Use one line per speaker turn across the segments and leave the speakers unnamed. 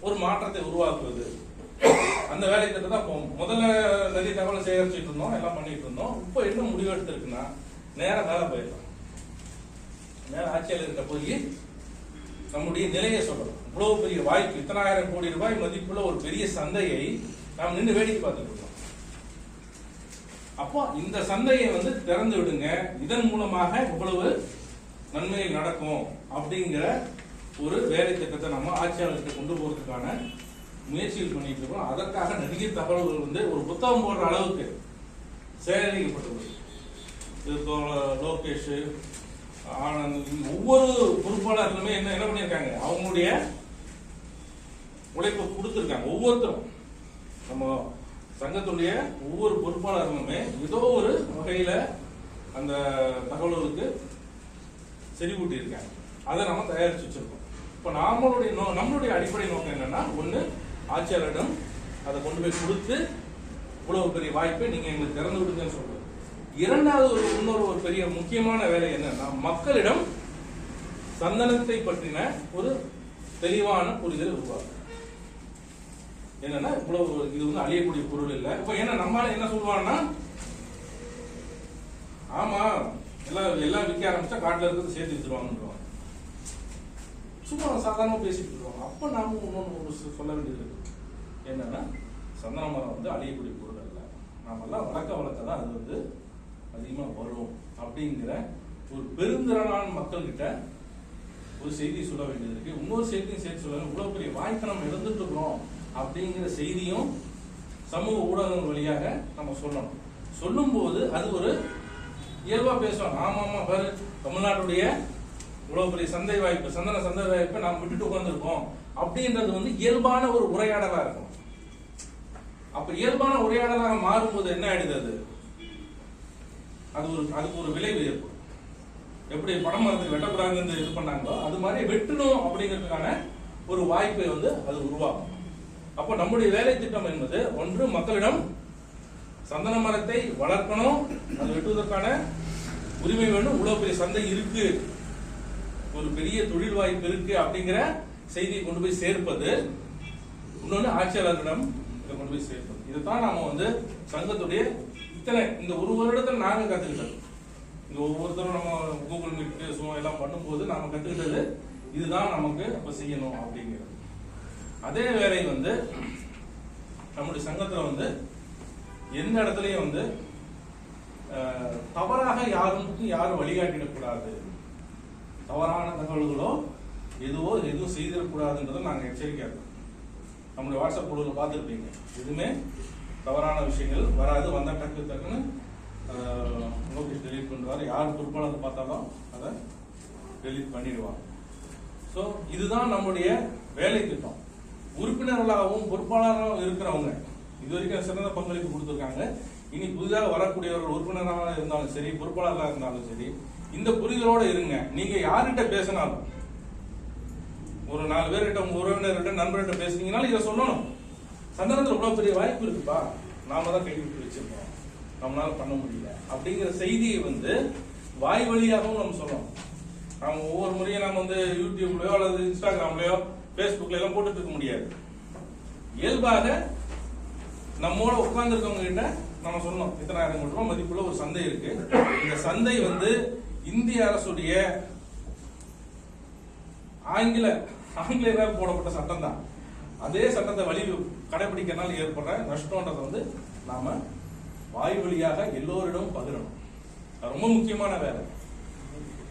ஒரு மாற்றத்தை உருவாக்குவது. அந்த வேலை திட்டம் தான் முதல்ல நிறைய தகவல் சேகரிச்சுட்டு இருந்தோம், எல்லாம் பண்ணிட்டு இருந்தோம். இப்போ என்ன முடிவு எடுத்திருக்குன்னா நேரம் மேல போயிடலாம். நேரம் ஆட்சியாளர்கிட்ட போய் நம்முடைய நிலையை சொல்லணும். இவ்வளவு பெரிய வாய்ப்பு, இத்தனை ஆயிரம் கோடி ரூபாய் மதிப்புள்ள ஒரு பெரிய சந்தையை நாம் நின்று வேடிக்கை பார்த்துட்டு இருக்கோம். அப்போ இந்த சந்தையை திறந்து விடுங்க, இதன் மூலமாக இவ்வளவு நன்மைகள் நடக்கும் அப்படிங்கிற ஒரு வேலை திட்டத்தை நம்ம ஆட்சியாளர்கிட்ட கொண்டு போறதுக்கான முயற்சிகள் பண்ணிட்டு இருக்கோம். அதற்காக நிறைய தகவல்கள் ஒரு புத்தகம் போடுற அளவுக்கு சேகரிக்கப்பட்டுள்ளது. லோகேஷ், ஆனந்த், ஒவ்வொரு பொறுப்பாளர்களுமே என்ன பண்ணியிருக்காங்க, அவங்களுடைய உழைப்பை கொடுத்திருக்காங்க. ஒவ்வொருத்தரும் நம்ம சங்கத்துடைய ஒவ்வொரு பொறுப்பாளர்களுமே ஏதோ ஒரு வகையில அந்த தகவல்களுக்கு செறிவூட்டி இருக்காங்க. அதை நம்ம தயாரிச்சு வச்சிருக்கோம். இப்ப நம்மளுடைய அடிப்படை நோக்கம் என்னன்னா, ஒண்ணு ஆட்சியாளரிடம் அதை கொண்டு போய் கொடுத்து இவ்வளவு பெரிய வாய்ப்பை நீங்க எங்களுக்கு திறந்து விடுங்கன்னு சொல்றது. இரண்டாவது ஒரு பெரிய முக்கியமான வேலை என்னன்னா, மக்களிடம் சந்தனத்தை பற்றின ஒரு தெளிவான புரிதல் உருவாக்கும். என்னன்னா, இவ்வளவு இது அழியக்கூடிய பொருள் இல்லை. இப்ப ஏன்னா நம்மளால என்ன சொல்லுவாங்கன்னா, ஆமா எல்லாம் விற்க ஆரம்பிச்சா காட்டுல இருக்கிறது சேர்த்து வித்துருவாங்க, சும்மா சாதாரணமா பேசிட்டு இருக்கோம். அப்ப நாம இன்னொன்னு சொல்ல வேண்டியது இருக்கு. என்னன்னா, சந்தன மரம் அழியக்கூடிய பொருள் அல்ல, நாமெல்லாம் வளர்க்க தான் அது அதிகமா வரும் அப்படிங்கிற ஒரு பெருந்திரளான மக்கள் கிட்ட ஒரு செய்தி சொல்ல வேண்டியது இருக்கு. இன்னொரு செய்தியும் சேர்த்து சொல்ல, இவ்வளவு பெரிய வாய்ப்பை நம்ம இழந்துட்டு இருக்கிறோம் அப்படிங்கிற செய்தியும் சமூக ஊடகங்கள் வழியாக நம்ம சொல்லணும். சொல்லும் போது அது ஒரு இயல்பா பேசுவாங்க. ஆமா பாரு, தமிழ்நாட்டுடைய இவ்வளவு பெரிய சந்தை வாய்ப்பு, சந்தன சந்தை வாய்ப்பை நாம் விட்டுட்டு உட்கார்ந்துருக்கோம் அப்படின்றது இயல்பான ஒரு உரையாடலா இருக்கும். அப்ப இயல்பான உரையாடலாக மாறும்போது என்ன ஆயிடுது, அதுக்கு ஒரு விளைவு ஏற்படும். எப்படி பனைமரத்துக்கு வெட்டக்கூடாதுன்னு இது பண்ணாங்களோ அது மாதிரி வெட்டணும் அப்படிங்கிறதுக்கான ஒரு வாய்ப்பை அது உருவாக்கும். அப்போ நம்முடைய வேலை திட்டம் என்பது, ஒன்று மக்களிடம் சந்தன மரத்தை வளர்க்கணும், அது வெட்டுவதற்கான உரிமை வேணும், இவ்வளவு பெரிய சந்தை இருக்கு, ஒரு பெரிய தொழில் வாய்ப்பு இருக்கு அப்படிங்கிற செய்தியை கொண்டு போய் சேர்ப்பது. இன்னொன்னு ஆட்சியாளர்களிடம் இதை கொண்டு போய் சேர்ப்பது. இதுதான் நாம சங்கத்துடைய இந்த ஒரு வருடத்தில் நாங்க கத்துக்கிட்டது. இங்க ஒவ்வொருத்தரும் நம்ம கூகுள் மீட் பேசுவோம், எல்லாம் பண்ணும்போது நாம கத்துக்கிட்டது இதுதான் நமக்கு அப்ப செய்யணும் அப்படிங்கிறது. அதே வேலை நம்முடைய சங்கத்துல எந்த இடத்துலயும் தவறாக யாரும் வழிகாட்டிடக்கூடாது, தவறான தகவல்களோ எதுவும் செய்திடக்கூடாதுன்றதை நாங்க எச்சரிக்கையா இருக்கோம். நம்முடைய வாட்ஸ்அப் குழுவில் பார்த்துருப்பீங்க, எதுவுமே தவறான விஷயங்கள் வராது. வந்தா டக்குன்னு லோகேஷ் டெலீட் பண்ணுவாரு, யார் பொறுப்பாளர் பார்த்தாலும் அதை டெலீட் பண்ணிடுவாங்க. ஸோ இதுதான் நம்முடைய வேலை திட்டம். உறுப்பினர்களாகவும் பொறுப்பாளராகவும் இருக்கிறவங்க இதுவரைக்கும் சிறந்த பங்களிப்பு கொடுத்துருக்காங்க. இனி புதிதாக வரக்கூடியவர்கள் உறுப்பினராக இருந்தாலும் சரி, பொறுப்பாளராக இருந்தாலும் சரி, இந்த புரிதலோட இருங்க. நீங்க யார்கிட்ட பேசினாலும், ஒரு 4 பேர்கிட்ட, உங்க உறவினர்கிட்ட, நண்பர்கிட்ட பேசுனீங்கனாலும் இதை சொல்லணும். சந்தனத்தில் இவ்வளவு பெரிய வாய்ப்பு இருக்குப்பா, நாம தான் கைவிட்டு வச்சிருக்கோம், நம்மளால பண்ண முடியல அப்படிங்கிற செய்தியை வாய் வழியாகவும் நம்ம சொல்லணும். நம்ம ஒவ்வொரு முறையும் நம்ம யூடியூப்லயோ அல்லது இன்ஸ்டாகிராம்லயோ பேஸ்புக்ல எல்லாம் போட்டுட்டு இருக்க முடியாது. இயல்பாக நம்மோட உட்கார்ந்து இருக்கவங்க கிட்ட நம்ம சொல்லணும், இத்தனை ஆயிரம் கோடி ரூபாய் மதிப்புள்ள ஒரு சந்தை இருக்கு, இந்த சந்தை இந்திய அரசுடைய ஆங்கிலேயரால் போடப்பட்ட சட்டம் தான். அதே சட்டத்தை கடைபிடிக்கிறதுனால ஏற்படுற நஷ்டம்ன்றதை நாம வாய் வழியாக எல்லோரிடம் பகிரணும். ரொம்ப முக்கியமான வேலை.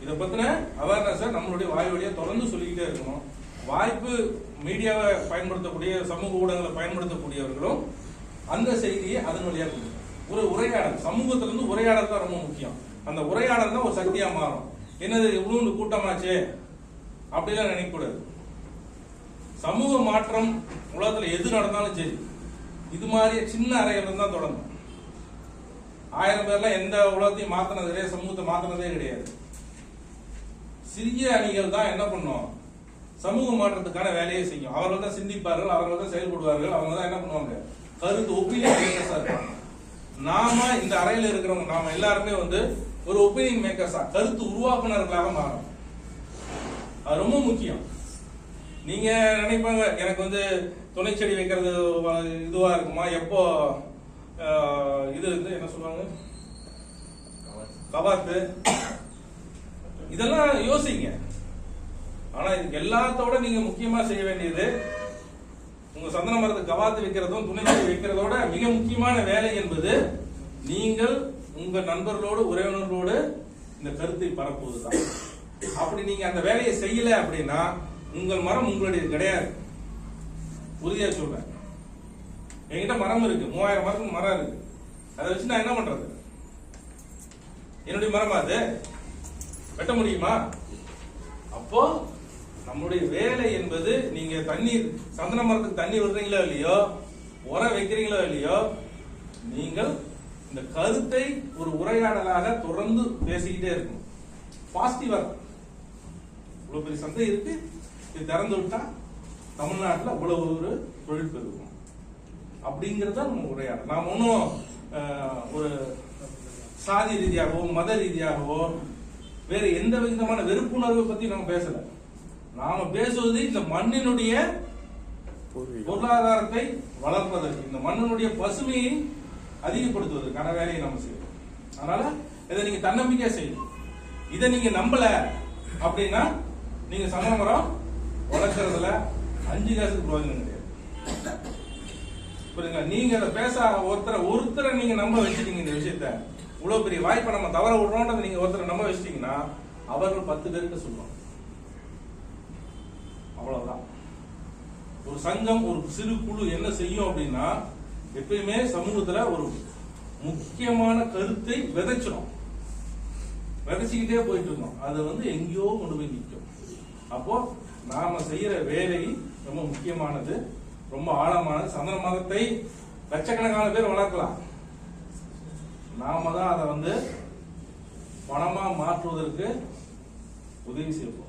இதை பத்தின அவேர்னஸை நம்மளுடைய வாய் வழியா தொடர்ந்து சொல்லிக்கிட்டே இருக்கணும். வாய்ப்பு மீடியாவை பயன்படுத்தக்கூடிய, சமூக ஊடகங்களை பயன்படுத்தக்கூடியவர்களும் அந்த செய்தியை அதன் வழியா கொடுக்கணும். ஒரு உரையாடல், சமூகத்திலிருந்து உரையாடல் தான் ரொம்ப முக்கியம். அந்த உரையாடல் தான் ஒரு சக்தியா மாறும். என்னது இவ்வளவு கூட்டமாச்சே அப்படிலாம் நினைக்கக்கூடாது. சமூக மாற்றம் உலகத்துல எது நடந்தாலும் சரி, இது மாதிரி சின்ன அறைகள் தான் தொடங்கும். 1000 பேர்லாம் எந்த உலகத்தையும் மாத்தினது கிடையாது, சமூகத்தை மாத்தினதே கிடையாது. சிறிய அணிகள் தான் என்ன பண்ணும், சமூக மாற்றத்துக்கான வேலையை செய்யும். அவர்கள் தான் சிந்திப்பார்கள், அவர்கள் தான் செயல்படுவார்கள், அவங்க தான் என்ன பண்ணுவாங்க, கருத்து ஒப்பீனியன் மேக்கர்ஸா இருப்பாங்க. நாம இந்த அறையில் இருக்கிறவங்க நாம எல்லாருமே ஒரு ஒப்பீனியன் மேக்கர்ஸா, கருத்து உருவாக்குனர்களாக மாறும். அது ரொம்ப முக்கியம். நீங்க நினைப்பாங்க எனக்கு வந்து துணை செடி வைக்கிறது இதுவா இருக்குமா, எப்போ இது வந்து என்ன சொல்லுவாங்க கவாத்து, இதெல்லாம் யோசிங்க. ஆனா இதுக்கு எல்லாத்தோட நீங்க முக்கியமா செய்ய வேண்டியது உங்க சந்தன மரத்துக்கு கவாத்து வைக்கிறதும் துணை செடி வைக்கிறதோட மிக முக்கியமான வேலை என்பது நீங்கள் உங்க நண்பர்களோடு உறவினர்களோடு இந்த கருத்தை பரப்புவதுதான். அப்படி நீங்க அந்த வேலையை செய்யல அப்படின்னா உங்கள் மரம் உங்களுடைய கிடையாது. உறுதியா சொல்றேன். என்கிட்ட மரம் இருக்கு, 3000 மரத்துக்கு மரம் இருக்கு. அதை வச்சு நான் என்ன பண்றது? என்னுடைய மரமா அது வெட்ட முடியுமா? அப்போ நம்முடைய வேலை என்பது நீங்க தண்ணீர் சந்தன மரத்துக்கு தண்ணி விடுறீங்களோ இல்லையோ, உரம் வைக்கிறீங்களோ இல்லையோ, நீங்கள் இந்த கருத்தை ஒரு உரையாடலாக தொடர்ந்து பேசிக்கிட்டே இருக்கணும். பாசிட்டிவா இவ்வளவு பெரிய சந்தை இருக்கு, இது திறந்து விட்டா தமிழ்நாட்டில் அவ்வளவு ஒரு தொழில் பெருகும் அப்படிங்கறத நம்ம உரையாடல். நாம் ஒன்றும் ஒரு சாதி ரீதியாகவோ மத ரீதியாகவோ வேற எந்த விதமான வெறுப்புணர்வை பத்தி நம்ம பேசல. நாம பேசுவது இந்த மண்ணினுடைய பொருளாதாரத்தை வளர்ப்பதற்கு, இந்த மண்ணினுடைய பசுமையை அதிகப்படுத்துவதற்கான வேலையை நம்ம செய்யணும். அதனால இதை நீங்க தன்னம்பிக்கையா செய்யணும். இதை நீங்க நம்பல அப்படின்னா நீங்க சந்தன மரம் வளர்க்கறதுல 5 காசுக்கு பிரயோஜனம் கிடையாது. புரியுங்க? நீங்க அதை பேச ஒருத்தரை நீங்க நம்ப வச்சுட்டீங்க, இந்த விஷயத்த இவ்வளவு பெரிய வாய்ப்பை நம்ம தவற விடுறோம்ன்றதை நீங்க ஒருத்தரை நம்ப வச்சிட்டீங்கன்னா அவர்கள் 10 பேருக்கு சொல்லுவாங்க. அவ்வளவுதான். ஒரு சங்கம், ஒரு சிறு குழு என்ன செய்யும் அப்படின்னா எப்பயுமே சமூகத்துல ஒரு முக்கியமான கருத்தை விதைச்சிடும். விதைச்சுக்கிட்டே போயிட்டு இருக்கோம். அது வந்து எங்கேயோ கொண்டு போய் நிற்கும். அப்போ நாம செய்யற வேலை ரொம்ப முக்கியமானது, ரொம்ப ஆழமானது. சந்தன மரத்தை லட்சக்கணக்கான பேர் வளர்க்கலாம். நாம தான் அதை வந்து பணமா மாற்றுவதற்கு உதவி செய்வோம்.